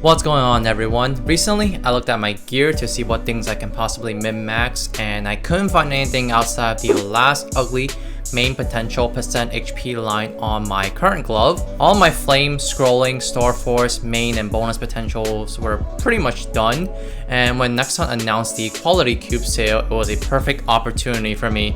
What's going on, everyone? Recently, I looked at my gear to see what things I can possibly min-max, and I couldn't find anything outside of the last ugly main potential percent HP line on my current glove. All my flame, scrolling, star force, main, and bonus potentials were pretty much done, and when Nexon announced the quality cube sale, it was a perfect opportunity for me.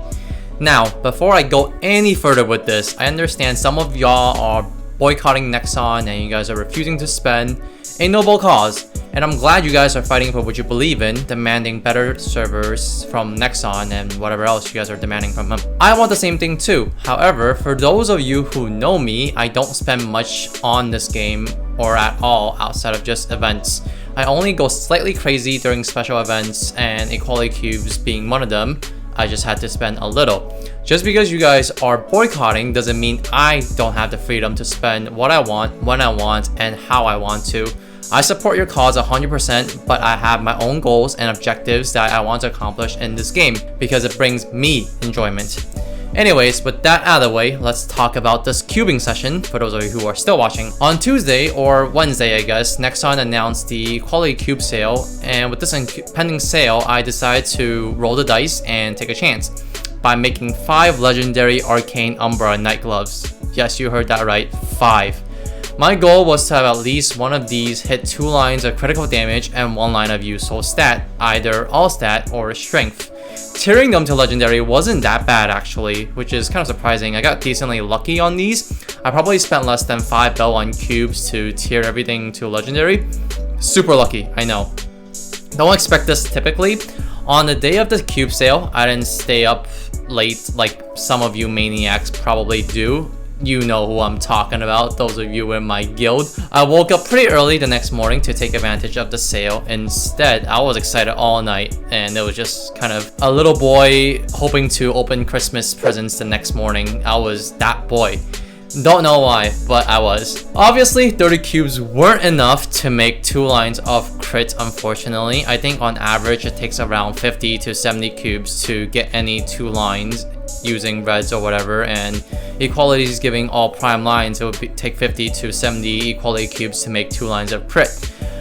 Now, before I go any further with this, I understand some of y'all are boycotting Nexon and you guys are refusing to spend a noble cause, and I'm glad you guys are fighting for what you believe in, demanding better servers from Nexon and whatever else you guys are demanding from him. I want the same thing too. However, for those of you who know me, I don't spend much on this game or at all outside of just events. I only go slightly crazy during special events, and equality cubes being one of them. I just had to spend a little. Just because you guys are boycotting doesn't mean I don't have the freedom to spend what I want, when I want, and how I want to. I support your cause 100%, but I have my own goals and objectives that I want to accomplish in this game because it brings me enjoyment. Anyways, with that out of the way, let's talk about this cubing session for those of you who are still watching. On Tuesday, or Wednesday I guess, Nexon announced the quality cube sale, and with this pending sale, I decided to roll the dice and take a chance by making 5 legendary arcane umbra night gloves. Yes, you heard that right, 5. My goal was to have at least one of these hit 2 lines of critical damage and 1 line of useful stat, either all stat or strength. Tiering them to legendary wasn't that bad actually, which is kind of surprising. I got decently lucky on these. I probably spent less than 5 bill on cubes to tier everything to legendary. Super lucky, I know. Don't expect this typically. On the day of the cube sale, I didn't stay up late like some of you maniacs probably do. You know who I'm talking about, those of you in my guild. I woke up pretty early the next morning to take advantage of the sale. Instead, I was excited all night, and it was just kind of a little boy hoping to open Christmas presents the next morning. I was that boy. Don't know why, but I was. Obviously, 30 cubes weren't enough to make 2 lines of crit, unfortunately. I think on average it takes around 50 to 70 cubes to get any 2 lines using reds or whatever, and equality is giving all prime lines. It would take 50 to 70 equality cubes to make 2 lines of crit.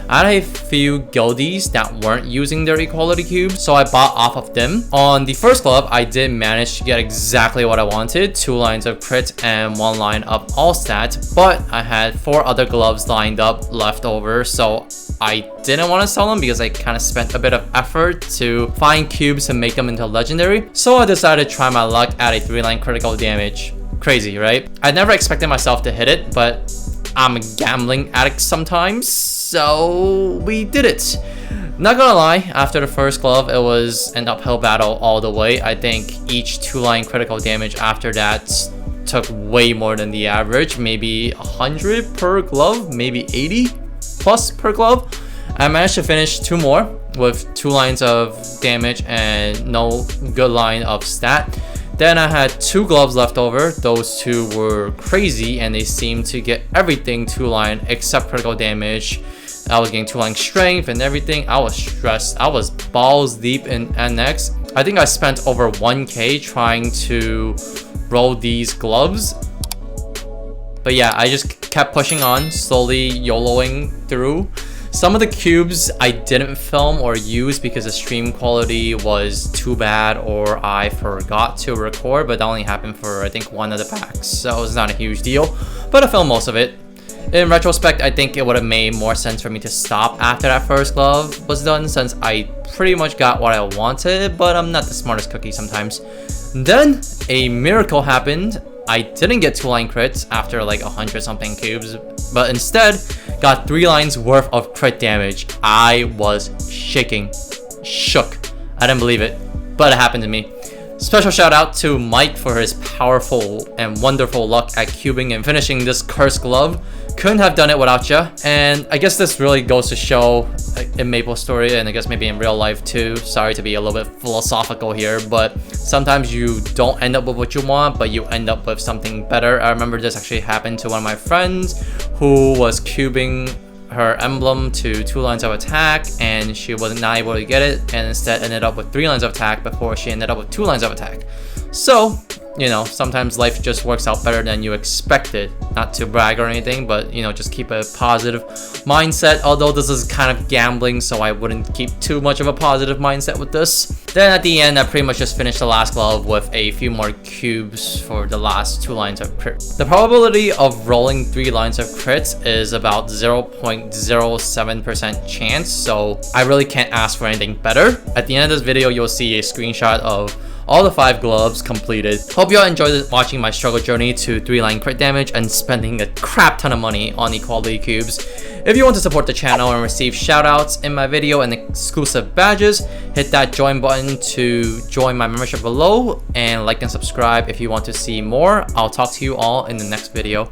I had a few guildies that weren't using their equality cubes, so I bought off of them. On the first glove, I did manage to get exactly what I wanted, 2 lines of crit and 1 line of all stat, but I had 4 other gloves lined up left over, so I didn't want to sell them because I kind of spent a bit of effort to find cubes and make them into legendary. So I decided to try my luck at a 3-line critical damage. Crazy, right? I never expected myself to hit it, but I'm a gambling addict sometimes, so we did it. Not gonna lie, after the first glove, it was an uphill battle all the way. I think each 2-line critical damage after that took way more than the average, maybe 100 per glove, maybe 80 plus per glove. I managed to finish 2 more with 2 lines of damage and no good line of stat. Then I had 2 gloves left over. Those 2 were crazy and they seemed to get everything 2-line except critical damage. I was getting 2-line strength and everything. I was stressed. I was balls deep in NX. I think I spent over 1k trying to roll these gloves. But yeah, I just kept pushing on, slowly YOLOing through. Some of the cubes I didn't film or use because the stream quality was too bad or I forgot to record, but that only happened for I think 1 of the packs, so it's not a huge deal. But I filmed most of it. In retrospect, I think it would have made more sense for me to stop after that first glove was done, since I pretty much got what I wanted, but I'm not the smartest cookie sometimes. Then a miracle happened. I didn't get 2-line crits after like 100 something cubes, but instead got 3 lines worth of crit damage. I was shaking, shook. I didn't believe it, but it happened to me. Special shout out to Mike for his powerful and wonderful luck at cubing and finishing this cursed glove. Couldn't have done it without you. And I guess this really goes to show in MapleStory, and I guess maybe in real life too. Sorry to be a little bit philosophical here, but sometimes you don't end up with what you want, but you end up with something better. I remember this actually happened to one of my friends who was cubing her emblem to 2 lines of attack, and she wasn't not able to get it, and instead ended up with 3 lines of attack before she ended up with 2 lines of attack. So you know, sometimes life just works out better than you expected. Not to brag or anything, but you know, just keep a positive mindset. Although this is kind of gambling, so I wouldn't keep too much of a positive mindset with this. Then at the end, I pretty much just finished the last glove with a few more cubes for the last 2 lines of crit. The probability of rolling 3 lines of crits is about 0.07% chance, so I really can't ask for anything better. At the end of this video, you'll see a screenshot of all the 5 gloves completed. Hope you all enjoyed watching my struggle journey to 3-line crit damage and spending a crap ton of money on equality cubes. If you want to support the channel and receive shoutouts in my video and exclusive badges, hit that join button to join my membership below, and like and subscribe if you want to see more. I'll talk to you all in the next video.